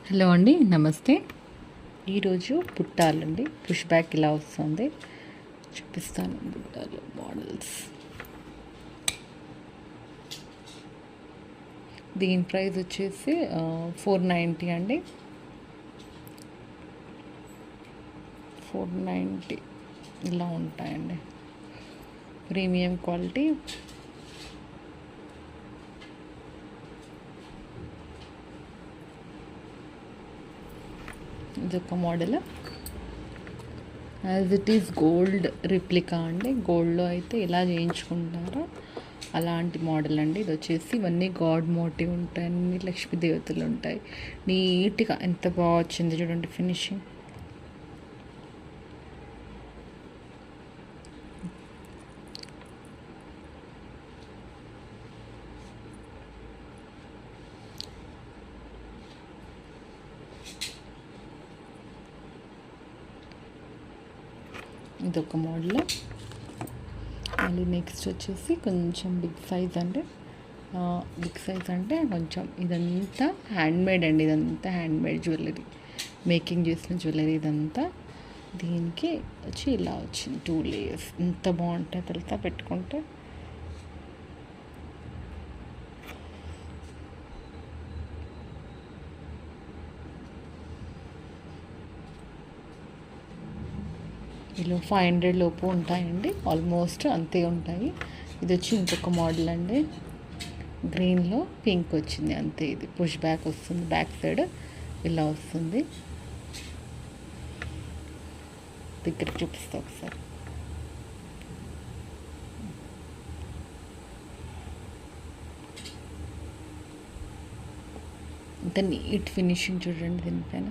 Hello అండి, నమస్తే. ఈరోజు బుట్టాలండి, పుష్ బ్యాక్ ఇలా వస్తుంది, చూపిస్తాను. బుట్టాలు మోడల్స్. దీని ప్రైస్ వచ్చేసి 490 అండి. 490 ఇలా ఉంటాయండి. Premium quality. ఇదొక model. As it is gold replica అండి. గోల్డ్లో అయితే ఎలా చేయించుకుంటారో అలాంటి మోడల్ అండి. ఇది వచ్చేసి ఇవన్నీ గాడ్ మోటివ్ ఉంటాయి, అన్ని లక్ష్మీ దేవతలు ఉంటాయి. నీట్గా ఎంత బాగా వచ్చింది చూడండి ఫినిషింగ్. ఇదొక మోడల్. మళ్ళీ నెక్స్ట్ వచ్చేసి కొంచెం బిగ్ సైజ్ అండి. బిగ్ సైజ్ అంటే కొంచెం ఇదంతా హ్యాండ్మేడ్ అండి. ఇదంతా హ్యాండ్మేడ్ జ్యువెలరీ, మేకింగ్ చేసిన జ్యువెలరీ ఇదంతా. దీనికి వచ్చి ఇలా వచ్చింది 2 లేయర్స్. ఎంత బాగుంటాయి తెలుసా పెట్టుకుంటే. ఇలా 500 లోపు ఉంటాయండి, ఆల్మోస్ట్ అంతే ఉంటాయి. ఇది వచ్చి ఇంకొక మోడల్ అండి. గ్రీన్లో పింక్ వచ్చింది అంతే. ఇది పుష్ బ్యాక్ వస్తుంది, బ్యాక్ సైడ్ ఇలా వస్తుంది. దగ్గర చూపిస్తా ఒకసారి. ఇంత నీట్ ఫినిషింగ్ చూడండి దీనిపైన.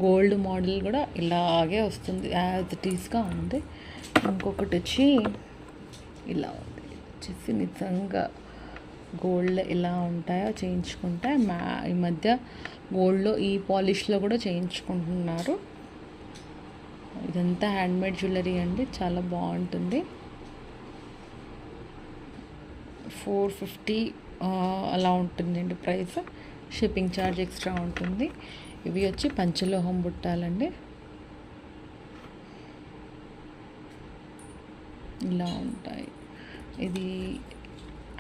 గోల్డ్ మోడల్ కూడా ఇలాగే వస్తుంది, యాజ్ ఇట్ ఈస్గా ఉంది. ఇంకొకటి వచ్చి ఇలా ఉంది. వచ్చేసి నిజంగా గోల్డ్ ఎలా ఉంటాయో చేయించుకుంటే ఈ మధ్య గోల్డ్లో ఈ పాలిష్లో కూడా చేయించుకుంటున్నారు. ఇదంతా హ్యాండ్మేడ్ జ్యువెలరీ అండి, చాలా బాగుంటుంది. 450 అలా ఉంటుందండి ప్రైస్. షిప్పింగ్ ఛార్జ్ ఎక్స్ట్రా ఉంటుంది. ఇవి వచ్చి పంచలోహం బుట్టాలండి. ఇలా ఉంటాయి. ఇది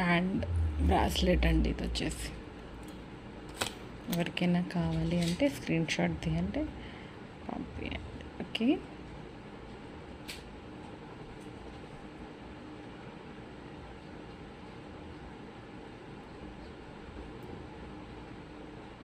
హ్యాండ్ బ్రాస్లెట్ అండి. ఇది వచ్చేసి ఎవరికైనా కావాలి అంటే స్క్రీన్ షాట్ తీయండి, పంపించండి. ఓకే.